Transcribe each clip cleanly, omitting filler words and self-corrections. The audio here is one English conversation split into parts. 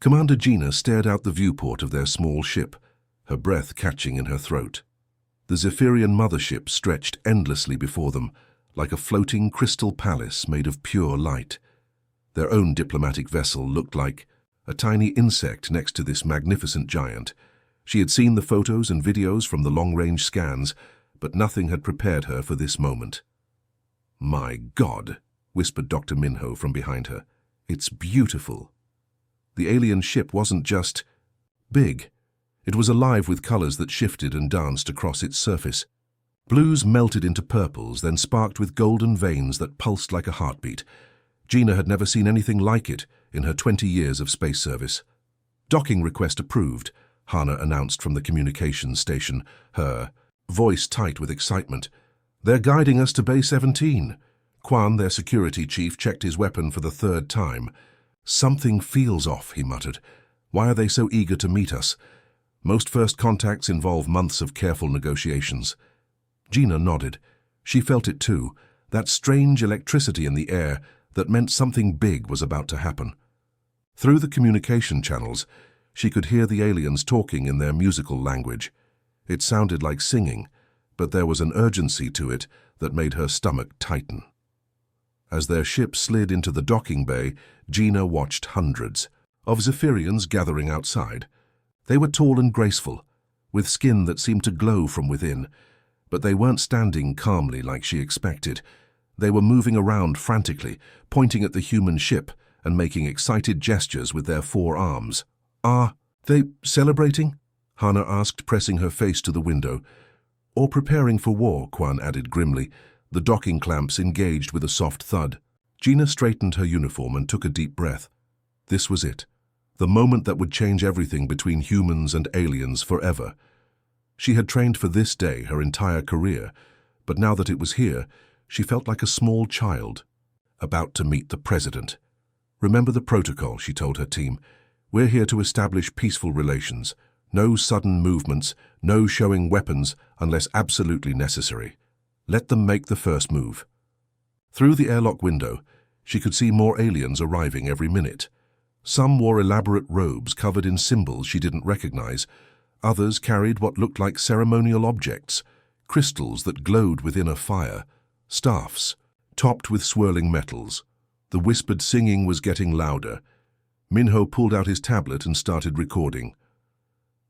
Commander Gina stared out the viewport of their small ship, her breath catching in her throat. The Zephyrian mothership stretched endlessly before them, like a floating crystal palace made of pure light. Their own diplomatic vessel looked like a tiny insect next to this magnificent giant. She had seen the photos and videos from the long-range scans, but nothing had prepared her for this moment. "My God," whispered Dr. Minho from behind her. "It's beautiful." The alien ship wasn't just big. It was alive with colors that shifted and danced across its surface. Blues melted into purples, then sparked with golden veins that pulsed like a heartbeat. Gina had never seen anything like it in her 20 years of space service. "Docking request approved," Hana announced from the communications station, her voice tight with excitement. "They're guiding us to Bay 17. Quan, their security chief, checked his weapon for the third time. "Something feels off," he muttered. "Why are they so eager to meet us? Most first contacts involve months of careful negotiations." Gina nodded. She felt it too, that strange electricity in the air that meant something big was about to happen. Through the communication channels, she could hear the aliens talking in their musical language. It sounded like singing, but there was an urgency to it that made her stomach tighten. As their ship slid into the docking bay, Gina watched hundreds of Zephyrians gathering outside. They were tall and graceful, with skin that seemed to glow from within, but they weren't standing calmly like she expected. They were moving around frantically, pointing at the human ship and making excited gestures with their forearms. "Are they celebrating?" Hana asked, pressing her face to the window. "Or preparing for war," Quan added grimly. The docking clamps engaged with a soft thud. Gina straightened her uniform and took a deep breath. This was it, the moment that would change everything between humans and aliens forever. She had trained for this day her entire career, but now that it was here, she felt like a small child, about to meet the president. "Remember the protocol," she told her team. "We're here to establish peaceful relations. No sudden movements, no showing weapons unless absolutely necessary. Let them make the first move." Through the airlock window, she could see more aliens arriving every minute. Some wore elaborate robes covered in symbols she didn't recognize. Others carried what looked like ceremonial objects, crystals that glowed within a fire, staffs, topped with swirling metals. The whispered singing was getting louder. Minho pulled out his tablet and started recording.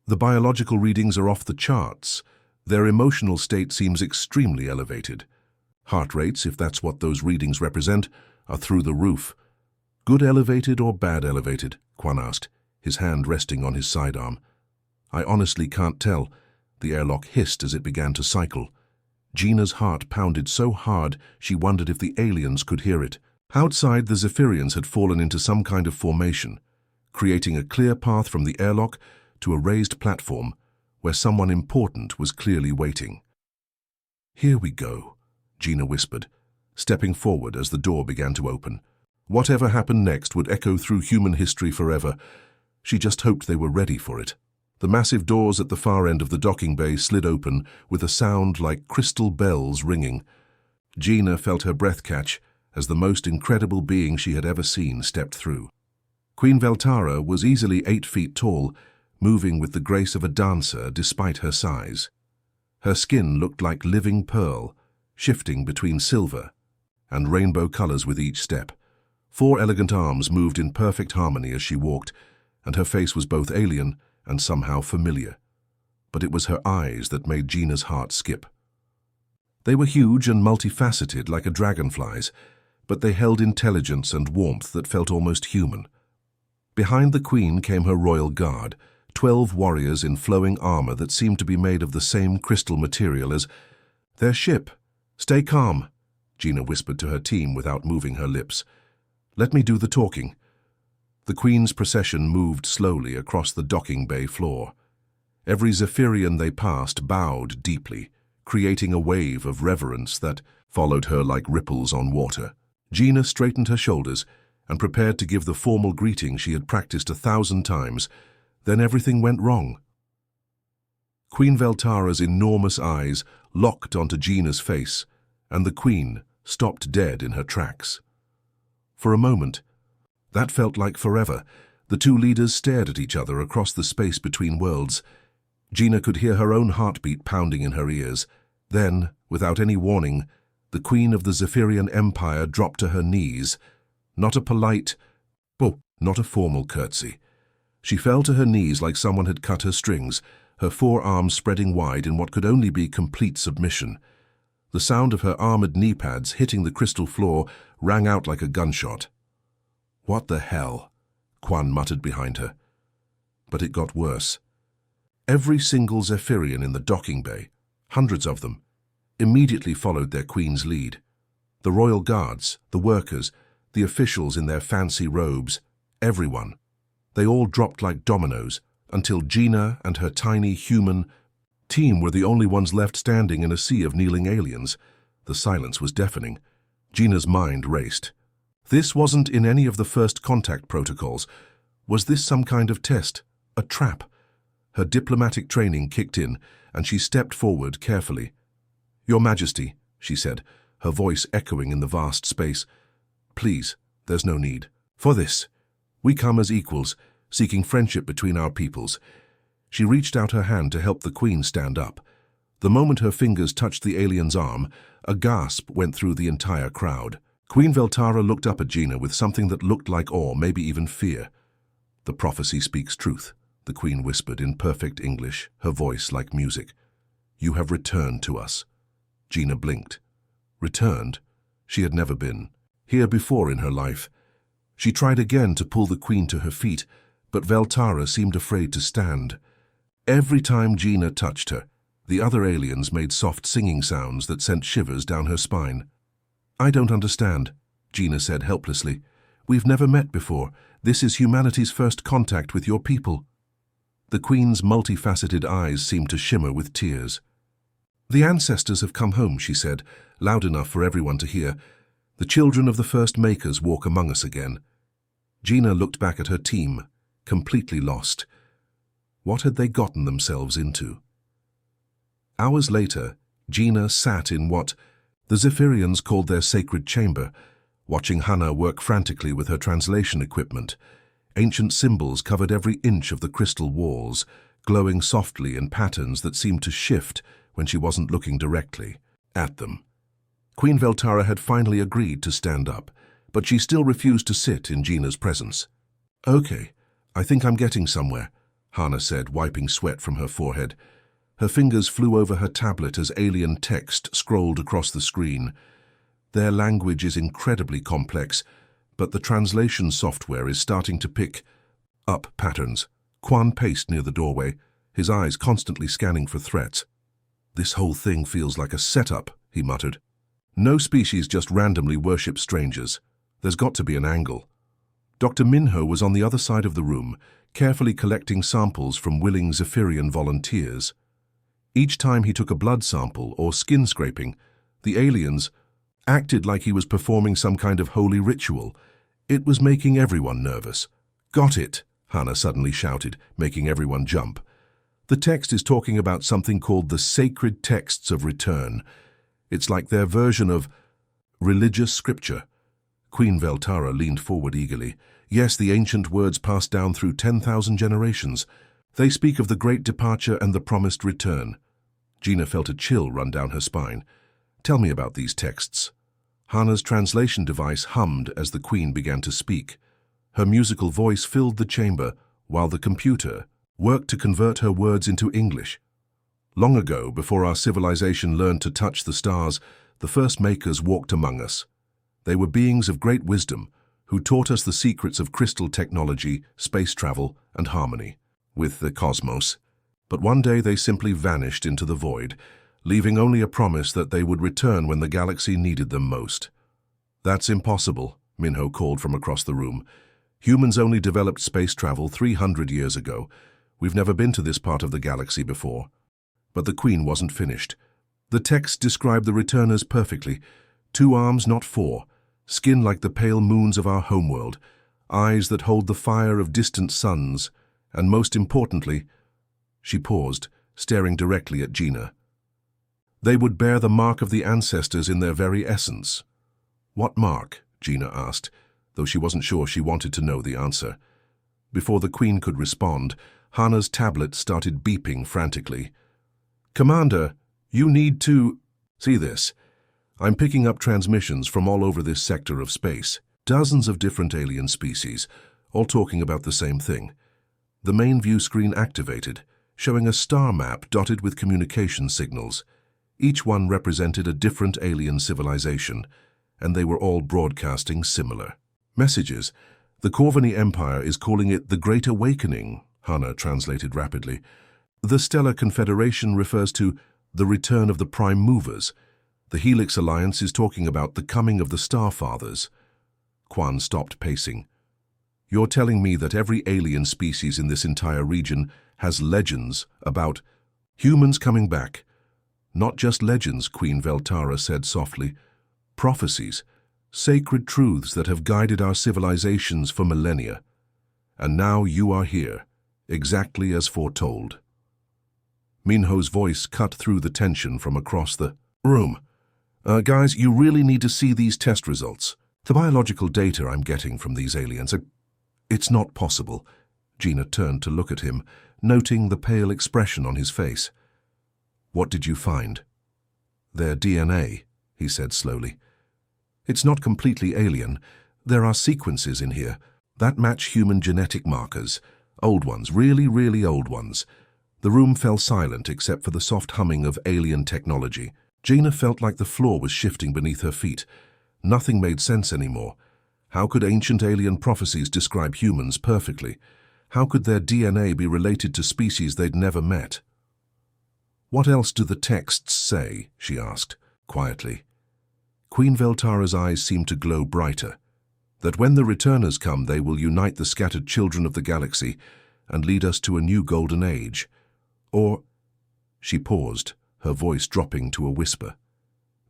"The biological readings are off the charts. Their emotional state seems extremely elevated. Heart rates, if that's what those readings represent, are through the roof." "Good elevated or bad elevated?" Quan asked, his hand resting on his sidearm. "I honestly can't tell." The airlock hissed as it began to cycle. Gina's heart pounded so hard she wondered if the aliens could hear it. Outside, the Zephyrians had fallen into some kind of formation, creating a clear path from the airlock to a raised platform where someone important was clearly waiting. "Here we go," Gina whispered, stepping forward as the door began to open. Whatever happened next would echo through human history forever. She just hoped they were ready for it. The massive doors at the far end of the docking bay slid open with a sound like crystal bells ringing. Gina felt her breath catch as the most incredible being she had ever seen stepped through. Queen Veltara was easily 8 feet tall, moving with the grace of a dancer despite her size. Her skin looked like living pearl, shifting between silver and rainbow colors with each step. 4 elegant arms moved in perfect harmony as she walked, and her face was both alien and somehow familiar. But it was her eyes that made Gina's heart skip. They were huge and multifaceted like a dragonfly's, but they held intelligence and warmth that felt almost human. Behind the queen came her royal guard, 12 warriors in flowing armor that seemed to be made of the same crystal material as their ship. "Stay calm," Gina whispered to her team without moving her lips. "Let me do the talking." The queen's procession moved slowly across the docking bay floor. Every Zephyrian they passed bowed deeply, creating a wave of reverence that followed her like ripples on water. Gina straightened her shoulders and prepared to give the formal greeting she had practiced 1,000 times. Then everything went wrong. Queen Veltara's enormous eyes locked onto Gina's face, and the queen stopped dead in her tracks. For a moment, that felt like forever. The two leaders stared at each other across the space between worlds. Gina could hear her own heartbeat pounding in her ears. Then, without any warning, the queen of the Zephyrian Empire dropped to her knees. Not a polite, not a formal curtsy. She fell to her knees like someone had cut her strings, her forearms spreading wide in what could only be complete submission. The sound of her armored knee pads hitting the crystal floor rang out like a gunshot. "What the hell?" Quan muttered behind her. But it got worse. Every single Zephyrian in the docking bay, hundreds of them, immediately followed their queen's lead. The royal guards, the workers, the officials in their fancy robes, everyone. They all dropped like dominoes, until Gina and her tiny human team were the only ones left standing in a sea of kneeling aliens. The silence was deafening. Gina's mind raced. This wasn't in any of the first contact protocols. Was this some kind of test? A trap? Her diplomatic training kicked in, and she stepped forward carefully. "Your Majesty," she said, her voice echoing in the vast space. "Please, there's no need. For this, we come as equals, seeking friendship between our peoples." She reached out her hand to help the queen stand up. The moment her fingers touched the alien's arm, a gasp went through the entire crowd. Queen Veltara looked up at Gina with something that looked like awe, maybe even fear. "The prophecy speaks truth," the queen whispered in perfect English, her voice like music. "You have returned to us." Gina blinked. Returned? She had never been here before in her life. She tried again to pull the queen to her feet, but Veltara seemed afraid to stand. Every time Gina touched her, the other aliens made soft singing sounds that sent shivers down her spine. "I don't understand," Gina said helplessly. "We've never met before. This is humanity's first contact with your people." The queen's multifaceted eyes seemed to shimmer with tears. "The ancestors have come home," she said, loud enough for everyone to hear. "The children of the first makers walk among us again." Gina looked back at her team, completely lost. What had they gotten themselves into? Hours later, Gina sat in what the Zephyrians called their sacred chamber, watching Hannah work frantically with her translation equipment. Ancient symbols covered every inch of the crystal walls, glowing softly in patterns that seemed to shift when she wasn't looking directly at them. Queen Veltara had finally agreed to stand up, but she still refused to sit in Gina's presence. "Okay, I think I'm getting somewhere," Hannah said, wiping sweat from her forehead. Her fingers flew over her tablet as alien text scrolled across the screen. Their language is incredibly complex, but the translation software is starting to pick up patterns. Quan paced near the doorway, his eyes constantly scanning for threats. "This whole thing feels like a setup," he muttered. "No species just randomly worships strangers. There's got to be an angle." Dr. Minho was on the other side of the room, carefully collecting samples from willing Zephyrian volunteers. Each time he took a blood sample or skin scraping, the aliens acted like he was performing some kind of holy ritual. It was making everyone nervous. "Got it," Hannah suddenly shouted, making everyone jump. "The text is talking about something called the sacred texts of return. It's like their version of religious scripture." Queen Veltara leaned forward eagerly. "Yes, the ancient words passed down through 10,000 generations. They speak of the great departure and the promised return." Gina felt a chill run down her spine. "Tell me about these texts." Hannah's translation device hummed as the queen began to speak. Her musical voice filled the chamber, while the computer worked to convert her words into English. "Long ago, before our civilization learned to touch the stars, the first makers walked among us. They were beings of great wisdom, who taught us the secrets of crystal technology, space travel, and harmony with the cosmos. But one day they simply vanished into the void, leaving only a promise that they would return when the galaxy needed them most." "That's impossible," Minho called from across the room. "Humans only developed space travel 300 years ago. We've never been to this part of the galaxy before." But the queen wasn't finished. The text described the returners perfectly. 2 arms, not 4, skin like the pale moons of our homeworld, eyes that hold the fire of distant suns, and most importantly, she paused, staring directly at Gina. They would bear the mark of the ancestors in their very essence. "What mark?" Gina asked, though she wasn't sure she wanted to know the answer. Before the Queen could respond, Hana's tablet started beeping frantically. "Commander, you need to... See this. I'm picking up transmissions from all over this sector of space. Dozens of different alien species, all talking about the same thing. The main view screen activated, showing a star map dotted with communication signals. Each one represented a different alien civilization, and they were all broadcasting similar messages. The Corvini Empire is calling it the Great Awakening, Hana translated rapidly. The Stellar Confederation refers to the return of the Prime Movers. The Helix Alliance is talking about the coming of the Starfathers. Quan stopped pacing. You're telling me that every alien species in this entire region has legends about humans coming back? Not just legends, Queen Veltara said softly. Prophecies, sacred truths that have guided our civilizations for millennia. And now you are here, exactly as foretold. Minho's voice cut through the tension from across the room. Guys, you really need to see these test results. The biological data I'm getting from these aliens It's not possible. Gina turned to look at him, noting the pale expression on his face. What did you find? Their DNA, he said slowly. It's not completely alien. There are sequences in here that match human genetic markers. Old ones, really, really old ones. The room fell silent except for the soft humming of alien technology. Gina felt like the floor was shifting beneath her feet. Nothing made sense anymore. How could ancient alien prophecies describe humans perfectly? How could their DNA be related to species they'd never met? What else do the texts say? She asked, quietly. Queen Veltara's eyes seemed to glow brighter. That when the returners come, they will unite the scattered children of the galaxy and lead us to a new golden age. Or, she paused, her voice dropping to a whisper,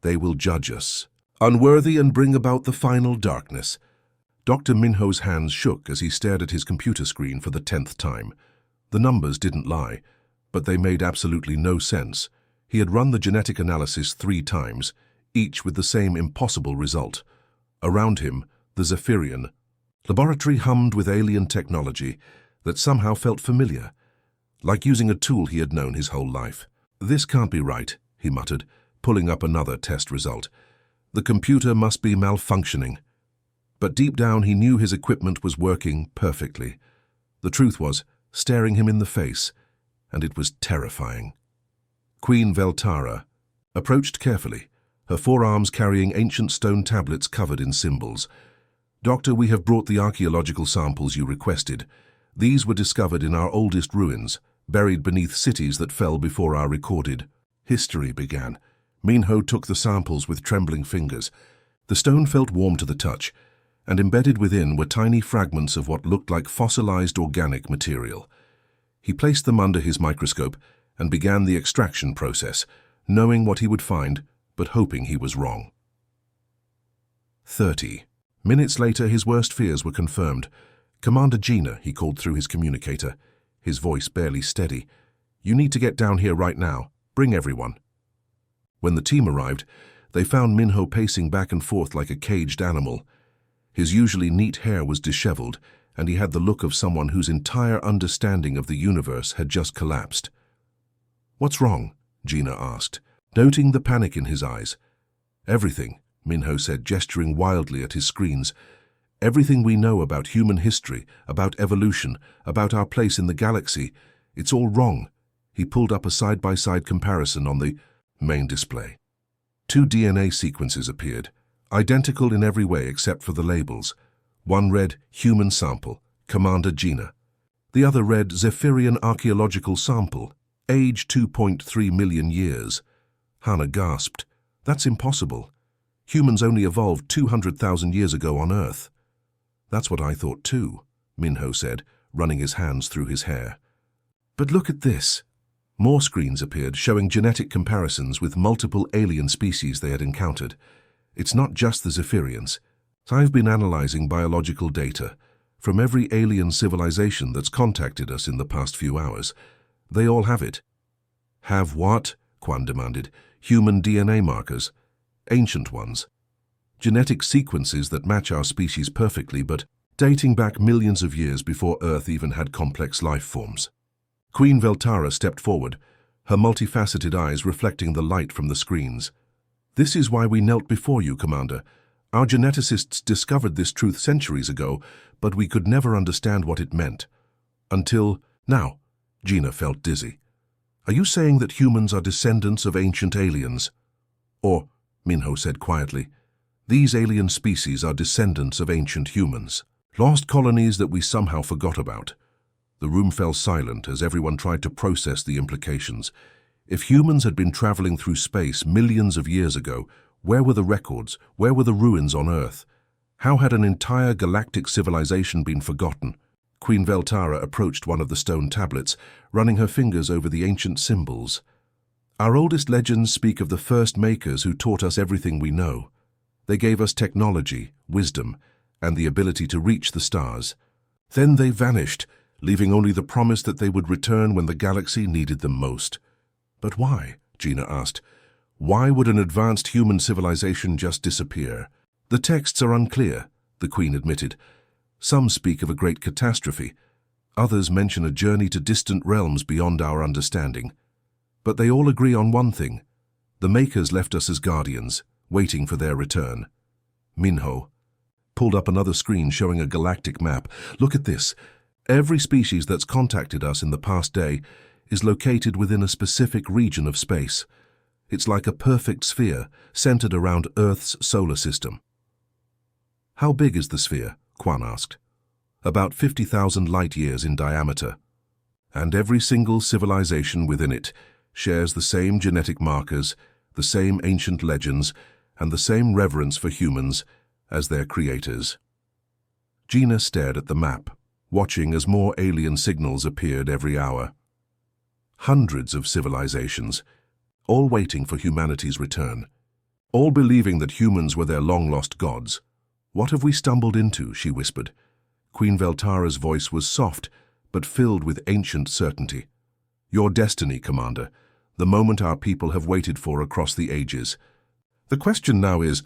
they will judge us, unworthy, and bring about the final darkness. Dr. Minho's hands shook as he stared at his computer screen for the 10th time. The numbers didn't lie, but they made absolutely no sense. He had run the genetic analysis 3 times, each with the same impossible result. Around him, the Zephyrian laboratory hummed with alien technology that somehow felt familiar, like using a tool he had known his whole life. This can't be right, he muttered, pulling up another test result. The computer must be malfunctioning. But deep down he knew his equipment was working perfectly. The truth was staring him in the face, and it was terrifying. Queen Veltara approached carefully, her forearms carrying ancient stone tablets covered in symbols. Doctor, we have brought the archaeological samples you requested. These were discovered in our oldest ruins, buried beneath cities that fell before our recorded history began. Minho took the samples with trembling fingers. The stone felt warm to the touch, and embedded within were tiny fragments of what looked like fossilized organic material. He placed them under his microscope and began the extraction process, knowing what he would find, but hoping he was wrong. 30 minutes later, his worst fears were confirmed. Commander Gina, he called through his communicator, his voice barely steady. You need to get down here right now. Bring everyone. When the team arrived, they found Minho pacing back and forth like a caged animal. His usually neat hair was disheveled, and he had the look of someone whose entire understanding of the universe had just collapsed. What's wrong? Gina asked, noting the panic in his eyes. Everything, Minho said, gesturing wildly at his screens. Everything we know about human history, about evolution, about our place in the galaxy, it's all wrong. He pulled up a side-by-side comparison on the main display. 2 DNA sequences appeared, identical in every way except for the labels. One read, Human Sample, Commander Gina. The other read, Zephyrian Archaeological Sample, Age 2.3 million years. Hana gasped. That's impossible. Humans only evolved 200,000 years ago on Earth. That's what I thought too, Minho said, running his hands through his hair. But look at this. More screens appeared, showing genetic comparisons with multiple alien species they had encountered. It's not just the Zephyrians. I've been analyzing biological data from every alien civilization that's contacted us in the past few hours. They all have it. Have what? Quan demanded. Human DNA markers. Ancient ones. Genetic sequences that match our species perfectly, but dating back millions of years before Earth even had complex life forms. Queen Veltara stepped forward, her multifaceted eyes reflecting the light from the screens. "This is why we knelt before you, Commander. Our geneticists discovered this truth centuries ago, but we could never understand what it meant. Until now." Gina felt dizzy. "Are you saying that humans are descendants of ancient aliens?" "Or," Minho said quietly, "these alien species are descendants of ancient humans. Lost colonies that we somehow forgot about." The room fell silent as everyone tried to process the implications. If humans had been traveling through space millions of years ago, where were the records? Where were the ruins on Earth? How had an entire galactic civilization been forgotten? Queen Veltara approached one of the stone tablets, running her fingers over the ancient symbols. "Our oldest legends speak of the first makers who taught us everything we know. They gave us technology, wisdom, and the ability to reach the stars. Then they vanished, leaving only the promise that they would return when the galaxy needed them most." "But why?" Gina asked. "Why would an advanced human civilization just disappear?" "The texts are unclear," the Queen admitted. "Some speak of a great catastrophe. Others mention a journey to distant realms beyond our understanding. But they all agree on one thing. The Makers left us as guardians, waiting for their return." Minho pulled up another screen showing a galactic map. "Look at this. Every species that's contacted us in the past day is located within a specific region of space. It's like a perfect sphere centered around Earth's solar system." "How big is the sphere?" Quan asked. "About 50,000 light-years in diameter. And every single civilization within it shares the same genetic markers, the same ancient legends, and the same reverence for humans as their creators." Gina stared at the map, watching as more alien signals appeared every hour. Hundreds of civilizations, all waiting for humanity's return, all believing that humans were their long-lost gods. "What have we stumbled into?" she whispered. Queen Veltara's voice was soft, but filled with ancient certainty. "Your destiny, Commander, the moment our people have waited for across the ages. The question now is,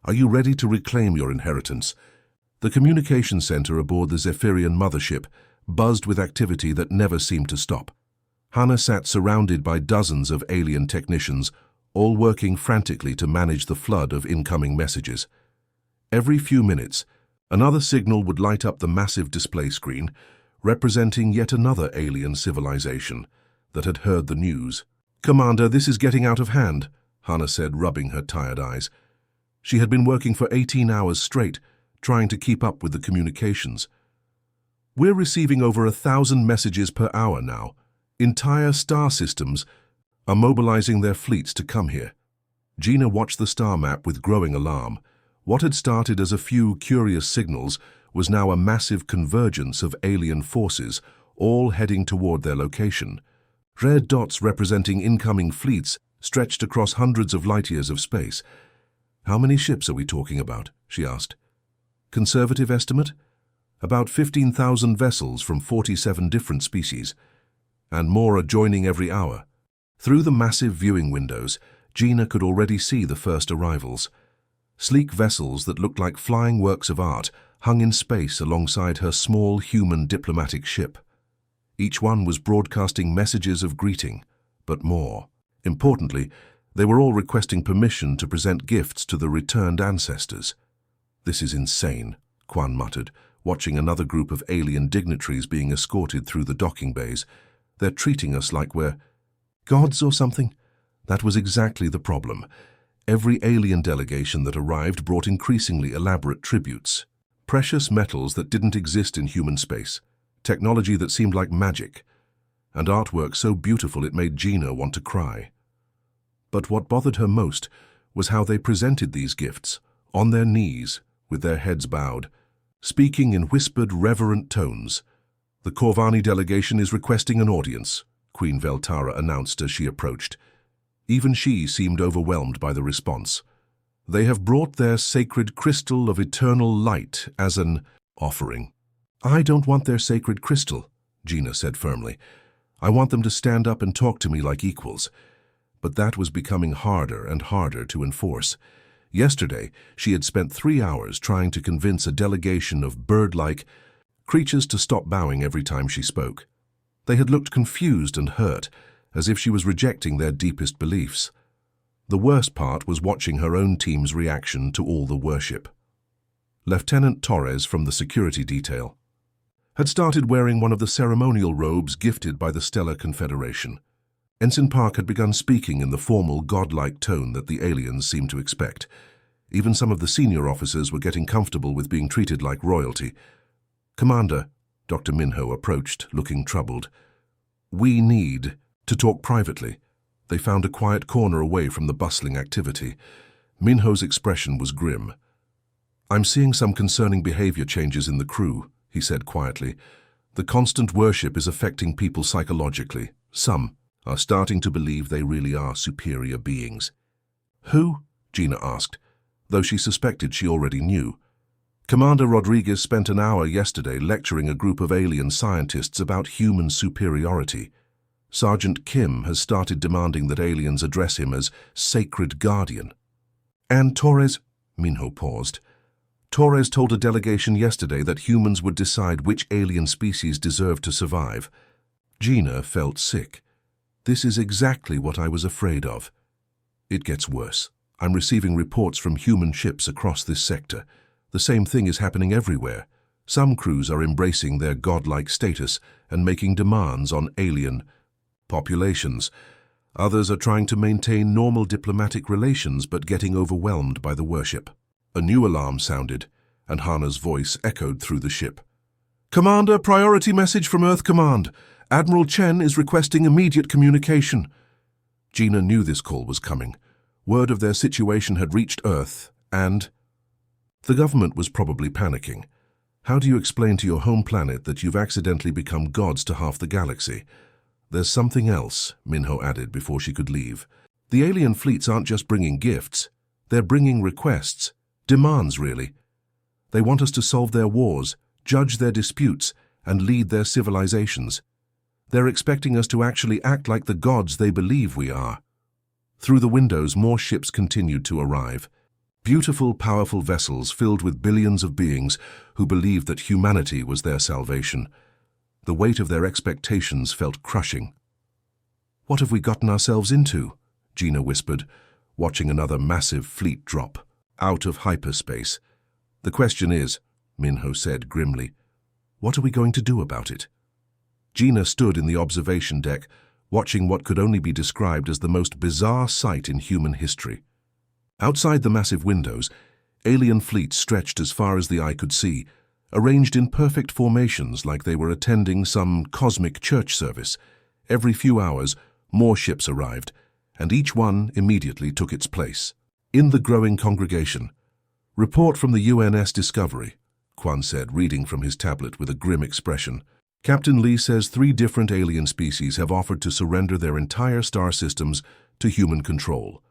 are you ready to reclaim your inheritance?" The communication center aboard the Zephyrian mothership buzzed with activity that never seemed to stop. Hannah sat surrounded by dozens of alien technicians, all working frantically to manage the flood of incoming messages. Every few minutes, another signal would light up the massive display screen, representing yet another alien civilization that had heard the news. "Commander, this is getting out of hand," Hannah said, rubbing her tired eyes. She had been working for 18 hours straight, trying to keep up with the communications. "We're receiving over 1,000 messages per hour now. Entire star systems are mobilizing their fleets to come here." Gina watched the star map with growing alarm. What had started as a few curious signals was now a massive convergence of alien forces, all heading toward their location. Red dots representing incoming fleets stretched across hundreds of light-years of space. "How many ships are we talking about?" she asked. "Conservative estimate? About 15,000 vessels from 47 different species. And more are joining every hour." Through the massive viewing windows, Gina could already see the first arrivals. Sleek vessels that looked like flying works of art hung in space alongside her small human diplomatic ship. Each one was broadcasting messages of greeting, but more. Importantly, they were all requesting permission to present gifts to the returned ancestors. "This is insane," Quan muttered, watching another group of alien dignitaries being escorted through the docking bays. "They're treating us like we're gods or something." That was exactly the problem. Every alien delegation that arrived brought increasingly elaborate tributes. Precious metals that didn't exist in human space, technology that seemed like magic, and artwork so beautiful it made Gina want to cry. But what bothered her most was how they presented these gifts, on their knees, with their heads bowed, speaking in whispered, reverent tones. "The Corvani delegation is requesting an audience," Queen Veltara announced as she approached. Even she seemed overwhelmed by the response. "They have brought their sacred crystal of eternal light as an offering." "I don't want their sacred crystal," Gina said firmly. "I want them to stand up and talk to me like equals." But that was becoming harder and harder to enforce. Yesterday, she had spent 3 hours trying to convince a delegation of bird-like creatures to stop bowing every time she spoke. They had looked confused and hurt, as if she was rejecting their deepest beliefs. The worst part was watching her own team's reaction to all the worship. Lieutenant Torres from the security detail had started wearing one of the ceremonial robes gifted by the Stellar Confederation. Ensign Park had begun speaking in the formal, godlike tone that the aliens seemed to expect. Even some of the senior officers were getting comfortable with being treated like royalty. "Commander," Dr. Minho approached, looking troubled. "We need to talk privately." They found a quiet corner away from the bustling activity. Minho's expression was grim. "I'm seeing some concerning behavior changes in the crew," he said quietly. "The constant worship is affecting people psychologically. Some are starting to believe they really are superior beings." "Who?" Gina asked, though she suspected she already knew. "Commander Rodriguez spent an hour yesterday lecturing a group of alien scientists about human superiority. Sergeant Kim has started demanding that aliens address him as Sacred Guardian." "And Torres—" Minho paused. "Torres told a delegation yesterday that humans would decide which alien species deserved to survive." Gina felt sick. "This is exactly what I was afraid of." "It gets worse. I'm receiving reports from human ships across this sector. The same thing is happening everywhere. Some crews are embracing their godlike status and making demands on alien populations. Others are trying to maintain normal diplomatic relations but getting overwhelmed by the worship." A new alarm sounded, and Hana's voice echoed through the ship. "Commander, priority message from Earth Command. Admiral Chen is requesting immediate communication." Gina knew this call was coming. Word of their situation had reached Earth, and the government was probably panicking. How do you explain to your home planet that you've accidentally become gods to half the galaxy? "There's something else," Minho added before she could leave. "The alien fleets aren't just bringing gifts. They're bringing requests. Demands, really. They want us to solve their wars, judge their disputes, and lead their civilizations. They're expecting us to actually act like the gods they believe we are." Through the windows, more ships continued to arrive. Beautiful, powerful vessels filled with billions of beings who believed that humanity was their salvation. The weight of their expectations felt crushing. "What have we gotten ourselves into?" Gina whispered, watching another massive fleet drop out of hyperspace. "The question is," Minho said grimly, "what are we going to do about it?" Gina stood in the observation deck, watching what could only be described as the most bizarre sight in human history. Outside the massive windows, alien fleets stretched as far as the eye could see, arranged in perfect formations like they were attending some cosmic church service. Every few hours, more ships arrived, and each one immediately took its place. In the growing congregation, "Report from the UNS Discovery," Quan said, reading from his tablet with a grim expression. "Captain Lee says 3 different alien species have offered to surrender their entire star systems to human control.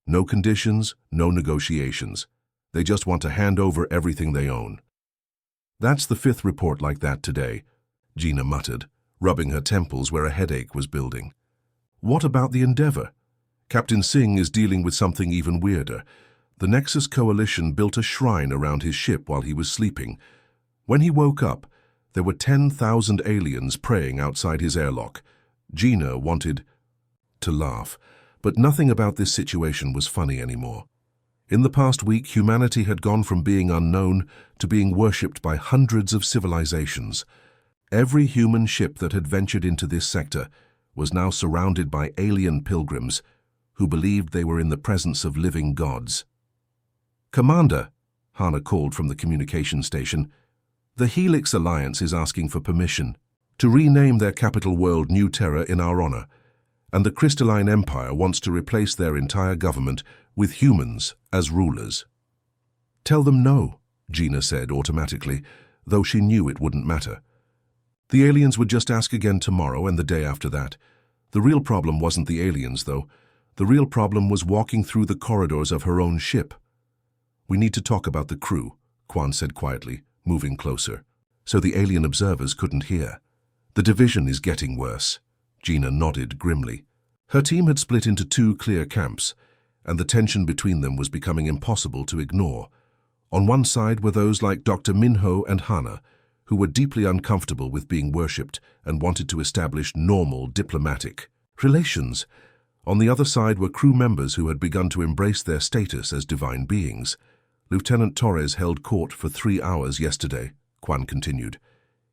No conditions, no negotiations. They just want to hand over everything they own." "That's the 5th report like that today," Gina muttered, rubbing her temples where a headache was building. "What about the Endeavour? Captain Singh is dealing with something even weirder. The Nexus Coalition built a shrine around his ship while he was sleeping. When he woke up, there were 10,000 aliens praying outside his airlock." Gina wanted to laugh, but nothing about this situation was funny anymore. In the past week, humanity had gone from being unknown to being worshipped by hundreds of civilizations. Every human ship that had ventured into this sector was now surrounded by alien pilgrims who believed they were in the presence of living gods. "Commander," Hana called from the communication station, "the Helix Alliance is asking for permission to rename their capital world New Terra in our honor, and the Crystalline Empire wants to replace their entire government with humans as rulers." "Tell them no," Gina said automatically, though she knew it wouldn't matter. The aliens would just ask again tomorrow and the day after that. The real problem wasn't the aliens, though. The real problem was walking through the corridors of her own ship. "We need to talk about the crew," Quan said quietly, moving closer, so the alien observers couldn't hear. "The division is getting worse." Gina nodded grimly. Her team had split into 2 clear camps. and the tension between them was becoming impossible to ignore. On one side were those like Dr. Minho and Hana, who were deeply uncomfortable with being worshipped and wanted to establish normal diplomatic relations. On the other side were crew members who had begun to embrace their status as divine beings. Lieutenant Torres held court for 3 hours yesterday, Quan continued.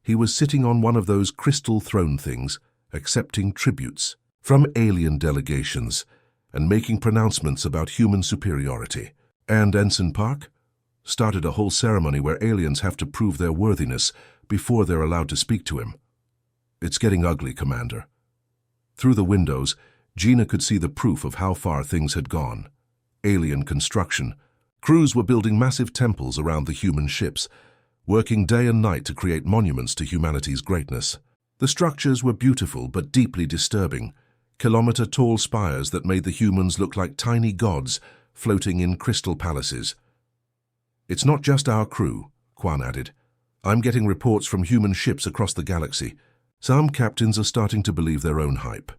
He was sitting on one of those crystal throne things, accepting tributes from alien delegations and making pronouncements about human superiority. And Ensign Park started a whole ceremony where aliens have to prove their worthiness before they're allowed to speak to him. It's getting ugly, Commander. Through the windows, Gina could see the proof of how far things had gone. Alien construction. Crews were building massive temples around the human ships, working day and night to create monuments to humanity's greatness. The structures were beautiful but deeply disturbing, kilometer-tall spires that made the humans look like tiny gods floating in crystal palaces. It's not just our crew, Quan added. I'm getting reports from human ships across the galaxy. Some captains are starting to believe their own hype.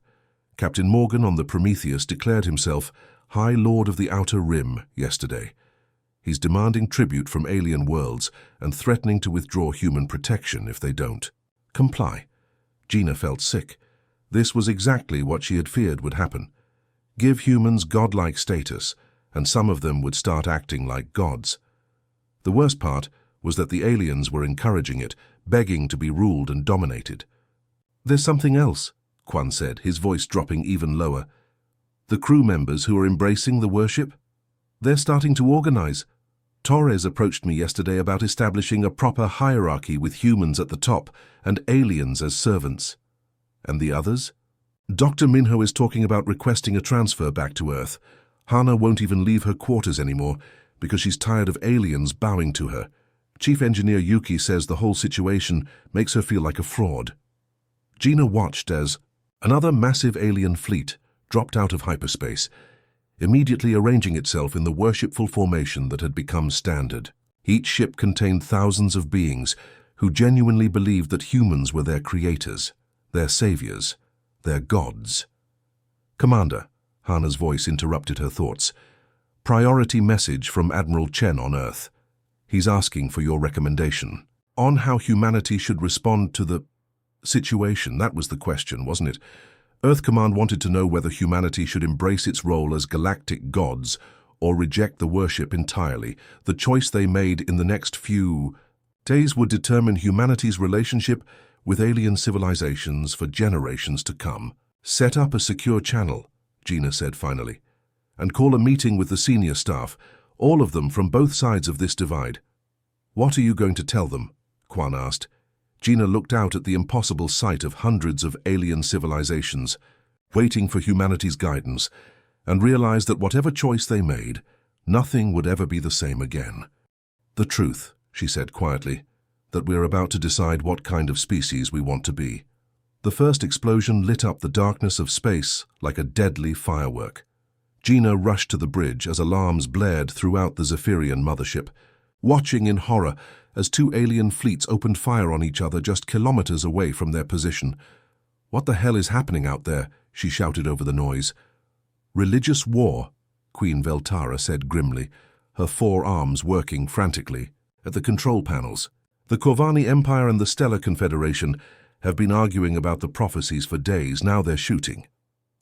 Captain Morgan on the Prometheus declared himself High Lord of the Outer Rim yesterday. He's demanding tribute from alien worlds and threatening to withdraw human protection if they don't comply. Gina felt sick. This was exactly what she had feared would happen. Give humans godlike status, and some of them would start acting like gods. The worst part was that the aliens were encouraging it, begging to be ruled and dominated. There's something else, Quan said, his voice dropping even lower. The crew members who are embracing the worship? They're starting to organize. Torres approached me yesterday about establishing a proper hierarchy with humans at the top and aliens as servants. And the others? Dr. Minho is talking about requesting a transfer back to Earth. Hana won't even leave her quarters anymore because she's tired of aliens bowing to her. Chief Engineer Yuki says the whole situation makes her feel like a fraud. Gina watched as another massive alien fleet dropped out of hyperspace, immediately arranging itself in the worshipful formation that had become standard. Each ship contained thousands of beings who genuinely believed that humans were their creators, their saviors, their gods. Commander, Hana's voice interrupted her thoughts. Priority message from Admiral Chen on Earth. He's asking for your recommendation on how humanity should respond to the situation. That was the question, wasn't it? Earth Command wanted to know whether humanity should embrace its role as galactic gods or reject the worship entirely. The choice they made in the next few days would determine humanity's relationship with alien civilizations for generations to come. Set up a secure channel, Gina said finally, and call a meeting with the senior staff, all of them from both sides of this divide. What are you going to tell them? Quan asked. Gina looked out at the impossible sight of hundreds of alien civilizations, waiting for humanity's guidance, and realized that whatever choice they made, nothing would ever be the same again. The truth, she said quietly, that we're about to decide what kind of species we want to be. The first explosion lit up the darkness of space like a deadly firework. Gina rushed to the bridge as alarms blared throughout the Zephyrian mothership, watching in horror as 2 alien fleets opened fire on each other just kilometers away from their position. What the hell is happening out there? She shouted over the noise. Religious war, Queen Veltara said grimly, her 4 arms working frantically at the control panels. The Corvani Empire and the Stellar Confederation have been arguing about the prophecies for days. Now they're shooting.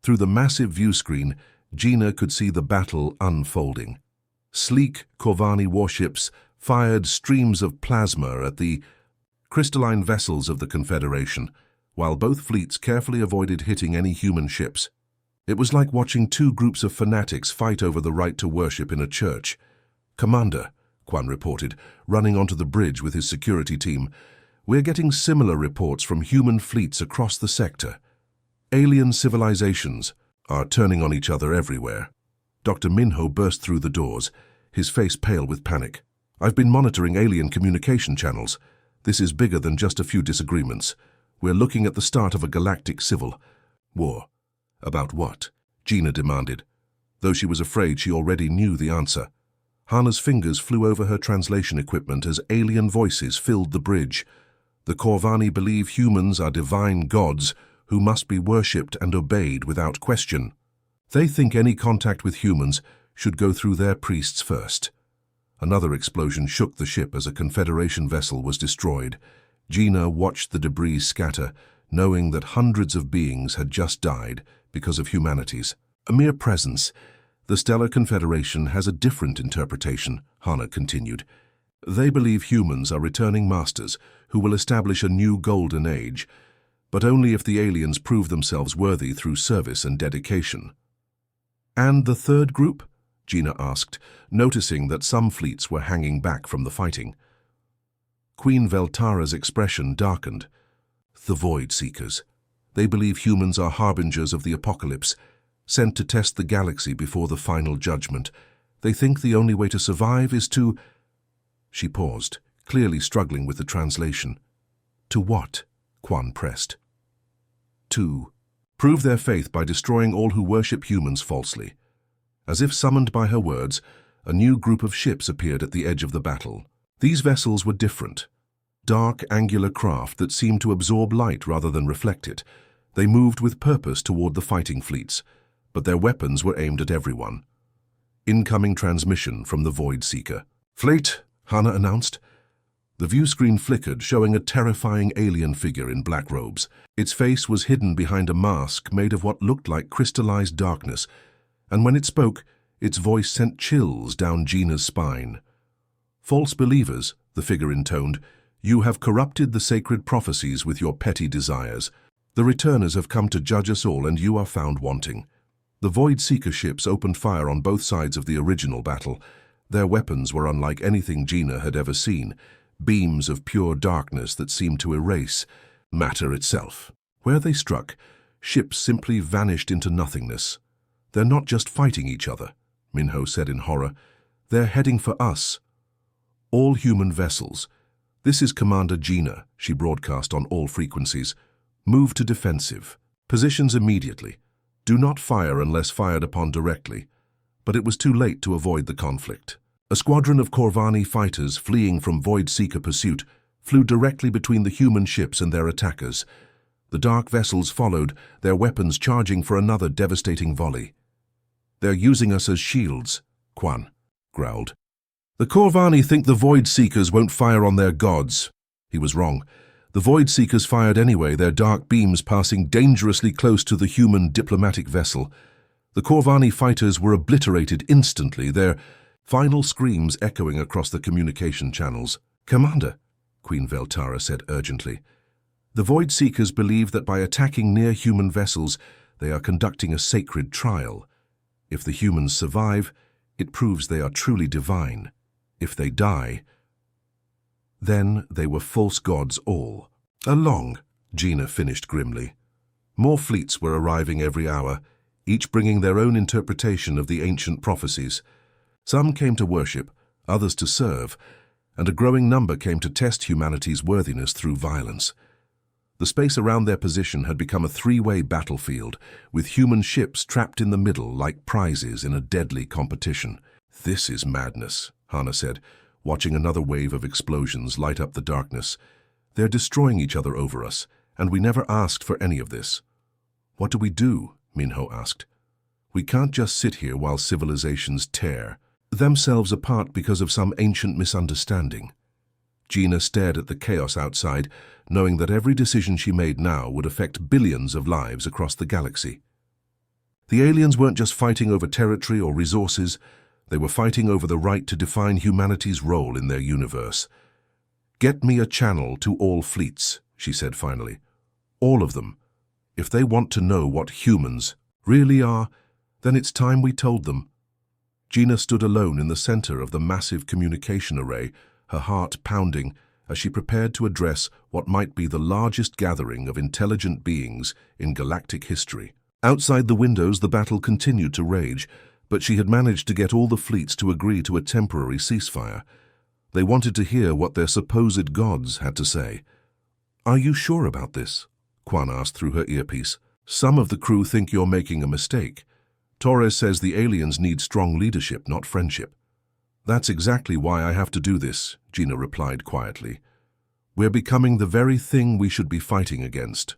Through the massive view screen, Gina could see the battle unfolding. Sleek Corvani warships fired streams of plasma at the crystalline vessels of the Confederation, while both fleets carefully avoided hitting any human ships. It was like watching 2 groups of fanatics fight over the right to worship in a church. Commander, Quan reported, running onto the bridge with his security team, we're getting similar reports from human fleets across the sector. Alien civilizations are turning on each other everywhere. Dr. Minho burst through the doors, his face pale with panic. I've been monitoring alien communication channels. This is bigger than just a few disagreements. We're looking at the start of a galactic civil war. About what? Gina demanded, though she was afraid she already knew the answer. Hana's fingers flew over her translation equipment as alien voices filled the bridge. The Corvani believe humans are divine gods who must be worshipped and obeyed without question. They think any contact with humans should go through their priests first. Another explosion shook the ship as a Confederation vessel was destroyed. Gina watched the debris scatter, knowing that hundreds of beings had just died because of humanity's a mere presence. The Stellar Confederation has a different interpretation, Hana continued. They believe humans are returning masters who will establish a new golden age, but only if the aliens prove themselves worthy through service and dedication. And the third group? Gina asked, noticing that some fleets were hanging back from the fighting. Queen Veltara's expression darkened. The Void Seekers. They believe humans are harbingers of the apocalypse, sent to test the galaxy before the final judgment. They think the only way to survive is to... She paused, clearly struggling with the translation. To what? Quan pressed. To prove their faith by destroying all who worship humans falsely. As if summoned by her words, a new group of ships appeared at the edge of the battle. These vessels were different. Dark, angular craft that seemed to absorb light rather than reflect it. They moved with purpose toward the fighting fleets, but their weapons were aimed at everyone. Incoming transmission from the Void Seeker. Fleet, Hana announced. The view screen flickered, showing a terrifying alien figure in black robes. Its face was hidden behind a mask made of what looked like crystallized darkness, and when it spoke, its voice sent chills down Gina's spine. False believers, the figure intoned, you have corrupted the sacred prophecies with your petty desires. The returners have come to judge us all, and you are found wanting. The Void Seeker ships opened fire on both sides of the original battle. Their weapons were unlike anything Gina had ever seen, beams of pure darkness that seemed to erase matter itself. Where they struck, ships simply vanished into nothingness. They're not just fighting each other, Minho said in horror. They're heading for us. All human vessels. This is Commander Gina, she broadcast on all frequencies. Move to defensive. Positions immediately. Do not fire unless fired upon directly. But it was too late to avoid the conflict. A squadron of Corvani fighters fleeing from Void Seeker pursuit flew directly between the human ships and their attackers. The dark vessels followed, their weapons charging for another devastating volley. They're using us as shields, Quan growled. The Corvani think the Void Seekers won't fire on their gods. He was wrong. The Void Seekers fired anyway, their dark beams passing dangerously close to the human diplomatic vessel. The Corvani fighters were obliterated instantly, their final screams echoing across the communication channels. Commander, Queen Veltara said urgently, the Void Seekers believe that by attacking near-human vessels, they are conducting a sacred trial. If the humans survive, it proves they are truly divine. If they die, then they were false gods all. Along, Gina finished grimly. More fleets were arriving every hour, each bringing their own interpretation of the ancient prophecies. Some came to worship, others to serve, and a growing number came to test humanity's worthiness through violence. The space around their position had become a three-way battlefield, with human ships trapped in the middle like prizes in a deadly competition. This is madness, Hana said, watching another wave of explosions light up the darkness. They're destroying each other over us, and we never asked for any of this. What do we do? Minho asked. We can't just sit here while civilizations tear themselves apart because of some ancient misunderstanding. Gina stared at the chaos outside, knowing that every decision she made now would affect billions of lives across the galaxy. The aliens weren't just fighting over territory or resources, they were fighting over the right to define humanity's role in their universe. Get me a channel to all fleets, she said finally. All of them. If they want to know what humans really are, then it's time we told them. Gina stood alone in the center of the massive communication array, her heart pounding as she prepared to address what might be the largest gathering of intelligent beings in galactic history. Outside the windows, the battle continued to rage, but she had managed to get all the fleets to agree to a temporary ceasefire. They wanted to hear what their supposed gods had to say. Are you sure about this? Quan asked through her earpiece. Some of the crew think you're making a mistake. Torres says the aliens need strong leadership, not friendship. That's exactly why I have to do this, Gina replied quietly. We're becoming the very thing we should be fighting against.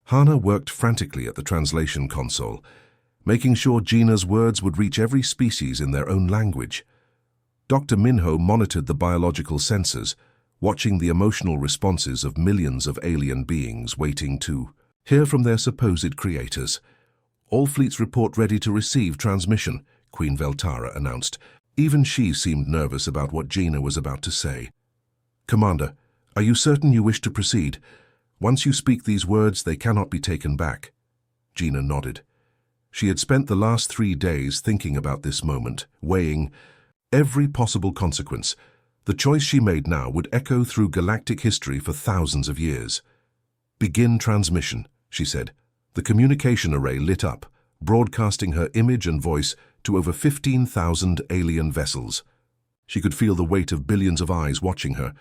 Hana worked frantically at the translation console. making sure Gina's words would reach every species in their own language. Dr. Minho monitored the biological sensors, watching the emotional responses of millions of alien beings waiting to hear from their supposed creators. "All fleets report ready to receive transmission," Queen Veltara announced. Even she seemed nervous about what Gina was about to say. "Commander, are you certain you wish to proceed? Once you speak these words, they cannot be taken back." Gina nodded. She had spent the last 3 days thinking about this moment, weighing every possible consequence. The choice she made now would echo through galactic history for thousands of years. "Begin transmission," she said. The communication array lit up, broadcasting her image and voice to over 15,000 alien vessels. She could feel the weight of billions of eyes watching her,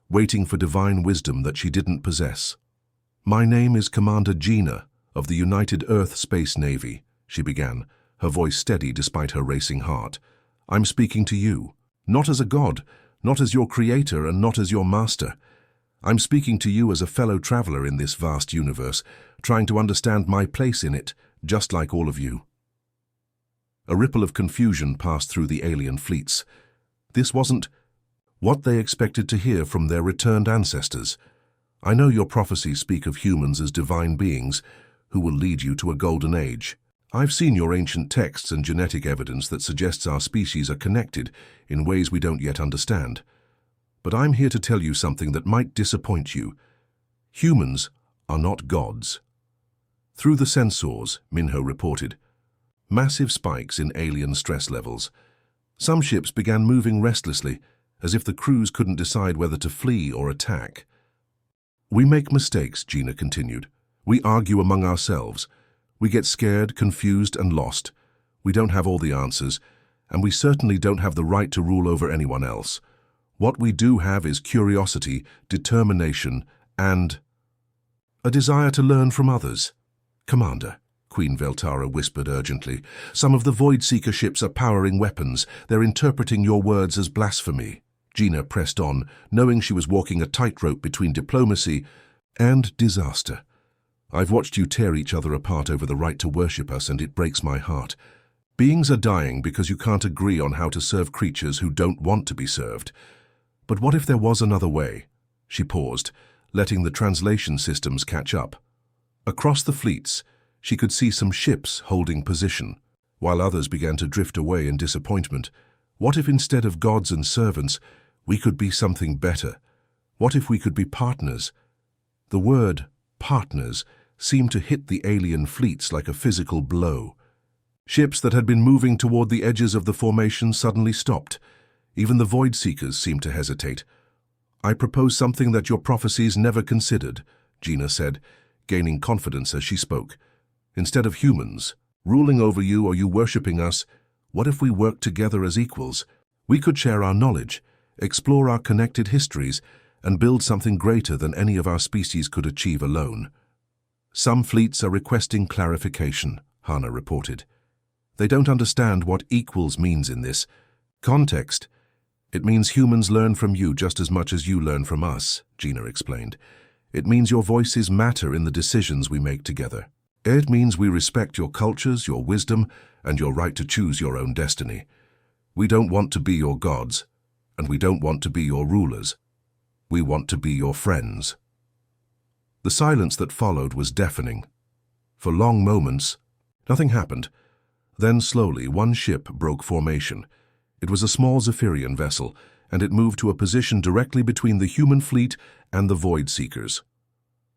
waiting for divine wisdom that she didn't possess. "My name is Commander Gina of the United Earth Space Navy," she began, her voice steady despite her racing heart. "I'm speaking to you, not as a god, not as your creator, and not as your master. I'm speaking to you as a fellow traveler in this vast universe, trying to understand my place in it, just like all of you." A ripple of confusion passed through the alien fleets. This wasn't what they expected to hear from their returned ancestors. "I know your prophecies speak of humans as divine beings who will lead you to a golden age. I've seen your ancient texts and genetic evidence that suggests our species are connected in ways we don't yet understand. But I'm here to tell you something that might disappoint you. Humans are not gods." Through the sensors, Minho reported, massive spikes in alien stress levels. Some ships began moving restlessly, as if the crews couldn't decide whether to flee or attack. "We make mistakes," Gina continued. "We argue among ourselves. We get scared, confused, and lost. We don't have all the answers, and we certainly don't have the right to rule over anyone else. What we do have is curiosity, determination, and a desire to learn from others." "Commander," Queen Veltara whispered urgently, "some of the Void-Seeker ships are powering weapons. They're interpreting your words as blasphemy." Gina pressed on, knowing she was walking a tightrope between diplomacy and disaster. "I've watched you tear each other apart over the right to worship us, and it breaks my heart. Beings are dying because you can't agree on how to serve creatures who don't want to be served. But what if there was another way?" She paused, letting the translation systems catch up. Across the fleets, she could see some ships holding position, while others began to drift away in disappointment. What if instead of gods and servants, we could be something better? What if we could be partners? The word partners seemed to hit the alien fleets like a physical blow. Ships that had been moving toward the edges of the formation suddenly stopped. Even the Void-Seekers seemed to hesitate. "I propose something that your prophecies never considered," Gina said, gaining confidence as she spoke. "Instead of humans ruling over you or you worshipping us, what if we worked together as equals? We could share our knowledge, explore our connected histories, and build something greater than any of our species could achieve alone." "Some fleets are requesting clarification," Hana reported. "They don't understand what equals means in this context. It means humans learn from you just as much as you learn from us," Gina explained. "It means your voices matter in the decisions we make together. It means we respect your cultures, your wisdom, and your right to choose your own destiny. We don't want to be your gods, and we don't want to be your rulers. We want to be your friends." The silence that followed was deafening. For long moments, nothing happened. Then slowly, one ship broke formation. It was a small Zephyrian vessel, and it moved to a position directly between the human fleet and the Void-Seekers.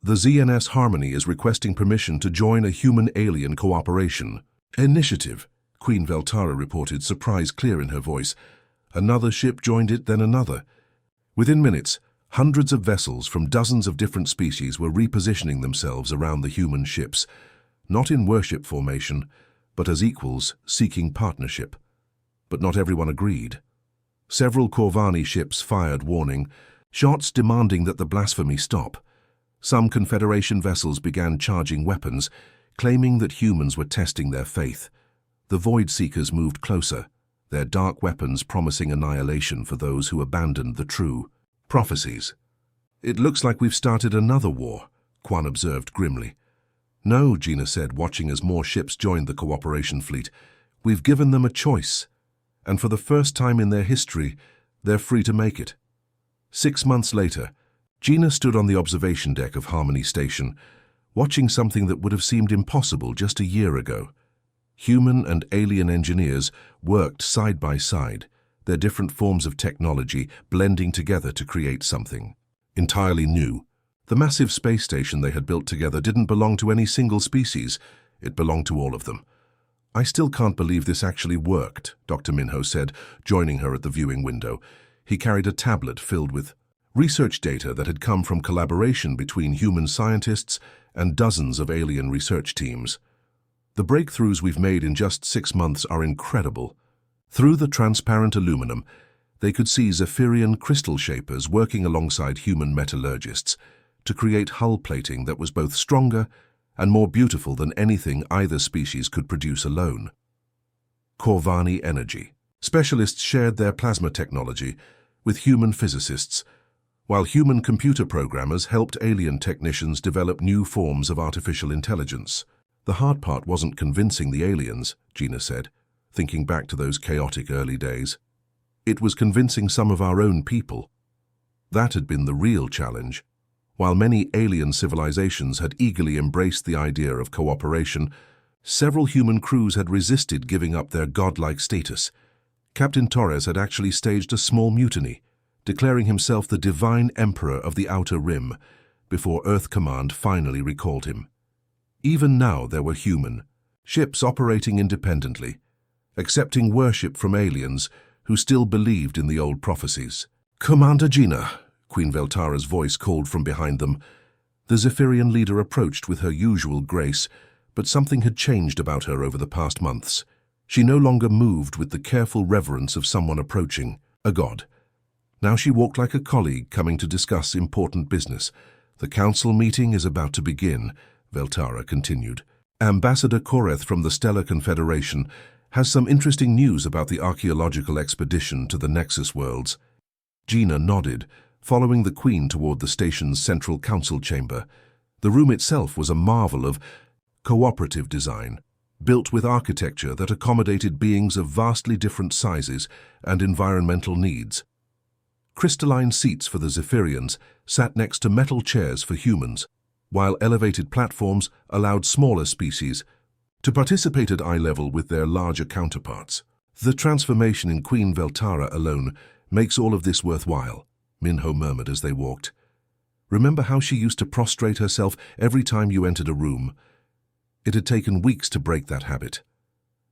"The ZNS Harmony is requesting permission to join a human-alien cooperation initiative," Queen Veltara reported, surprise clear in her voice. Another ship joined it, then another. Within minutes, hundreds of vessels from dozens of different species were repositioning themselves around the human ships, not in worship formation, but as equals seeking partnership. But not everyone agreed. Several Corvani ships fired warning shots demanding that the blasphemy stop. Some Confederation vessels began charging weapons, claiming that humans were testing their faith. The Void-Seekers moved closer, their dark weapons promising annihilation for those who abandoned the true prophecies. "It looks like we've started another war," Quan observed grimly. No, Gina said, watching as more ships joined the cooperation fleet. We've given them a choice, and for the first time in their history, they're free to make it. 6 months later, Gina stood on the observation deck of Harmony Station, watching something that would have seemed impossible just a year ago. Human and alien engineers worked side by side, their different forms of technology blending together to create something entirely new. The massive space station they had built together didn't belong to any single species, it belonged to all of them. I still can't believe this actually worked, Dr. Minho said, joining her at the viewing window. He carried a tablet filled with research data that had come from collaboration between human scientists and dozens of alien research teams. The breakthroughs we've made in just 6 months are incredible. Through the transparent aluminum, they could see Zephyrian crystal shapers working alongside human metallurgists to create hull plating that was both stronger and more beautiful than anything either species could produce alone. Corvani Energy. Specialists shared their plasma technology with human physicists, while human computer programmers helped alien technicians develop new forms of artificial intelligence. The hard part wasn't convincing the aliens, Gina said, thinking back to those chaotic early days. It was convincing some of our own people. That had been the real challenge. While many alien civilizations had eagerly embraced the idea of cooperation, several human crews had resisted giving up their godlike status. Captain Torres had actually staged a small mutiny, declaring himself the divine emperor of the Outer Rim, before Earth Command finally recalled him. Even now there were human ships operating independently, accepting worship from aliens who still believed in the old prophecies. "Commander Gina," Queen Veltara's voice called from behind them. The Zephyrian leader approached with her usual grace, but something had changed about her over the past months. She no longer moved with the careful reverence of someone approaching, a god. Now she walked like a colleague coming to discuss important business. "The council meeting is about to begin," Veltara continued. "Ambassador Koreth from the Stellar Confederation has some interesting news about the archaeological expedition to the Nexus worlds." Gina nodded, following the Queen toward the station's central council chamber. The room itself was a marvel of cooperative design, built with architecture that accommodated beings of vastly different sizes and environmental needs. Crystalline seats for the Zephyrians sat next to metal chairs for humans, while elevated platforms allowed smaller species to participate at eye level with their larger counterparts. "The transformation in Queen Veltara alone makes all of this worthwhile," Minho murmured as they walked. "Remember how she used to prostrate herself every time you entered a room? It had taken weeks to break that habit.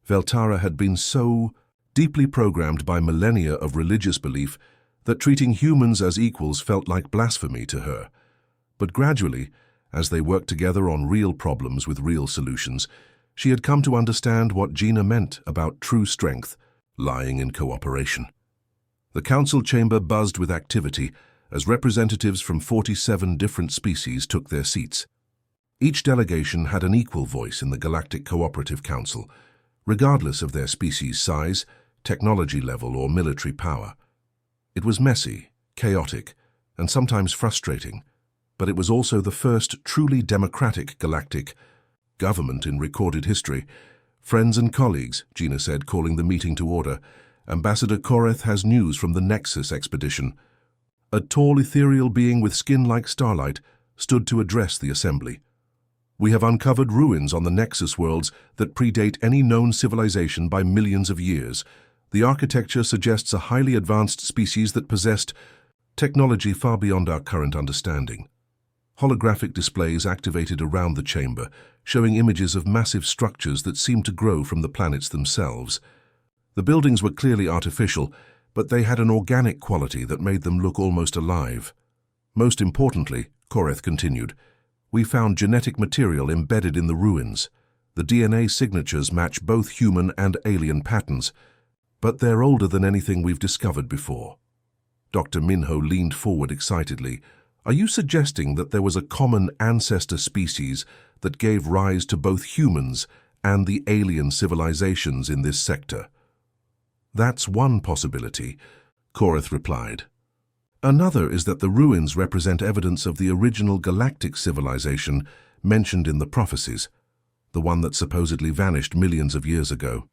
Veltara had been so deeply programmed by millennia of religious belief that treating humans as equals felt like blasphemy to her. But gradually, as they worked together on real problems with real solutions, she had come to understand what Gina meant about true strength lying in cooperation." The council chamber buzzed with activity as representatives from 47 different species took their seats. Each delegation had an equal voice in the Galactic Cooperative Council, regardless of their species' size, technology level, or military power. It was messy, chaotic, and sometimes frustrating, but it was also the first truly democratic galactic government in recorded history. "Friends and colleagues," Gina said, calling the meeting to order, "Ambassador Koreth has news from the Nexus expedition." A tall ethereal being with skin like starlight stood to address the assembly. "We have uncovered ruins on the Nexus worlds that predate any known civilization by millions of years. The architecture suggests a highly advanced species that possessed technology far beyond our current understanding." Holographic displays activated around the chamber, showing images of massive structures that seemed to grow from the planets themselves. The buildings were clearly artificial, but they had an organic quality that made them look almost alive. "Most importantly," Koreth continued, "we found genetic material embedded in the ruins. The DNA signatures match both human and alien patterns, but they're older than anything we've discovered before." Dr. Minho leaned forward excitedly. "Are you suggesting that there was a common ancestor species that gave rise to both humans and the alien civilizations in this sector?" "That's one possibility," Koreth replied. "Another is that the ruins represent evidence of the original galactic civilization mentioned in the prophecies, the one that supposedly vanished millions of years ago.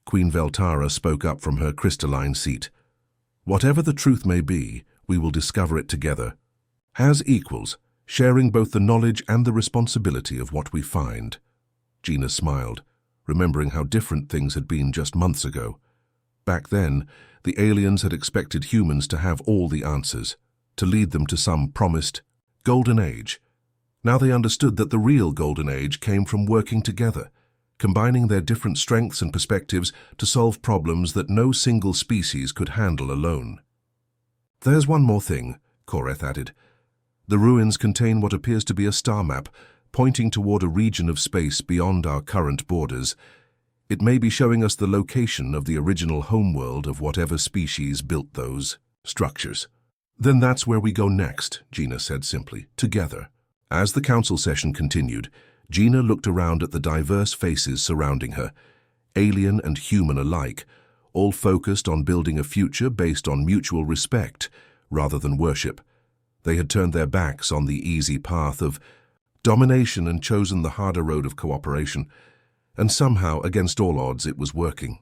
Queen Veltara spoke up from her crystalline seat. Whatever the truth may be, we will discover it together, as equals, sharing both the knowledge and the responsibility of what we find. Gina smiled, remembering how different things had been just months ago. Back then, the aliens had expected humans to have all the answers, to lead them to some promised golden age. Now they understood that the real golden age came from working together, combining their different strengths and perspectives to solve problems that no single species could handle alone. There's one more thing, Koreth added. The ruins contain what appears to be a star map, pointing toward a region of space beyond our current borders. It may be showing us the location of the original homeworld of whatever species built those structures. Then that's where we go next, Gina said simply, together. As the council session continued, Gina looked around at the diverse faces surrounding her, alien and human alike, all focused on building a future based on mutual respect rather than worship. They had turned their backs on the easy path of domination and chosen the harder road of cooperation, and somehow, against all odds, it was working.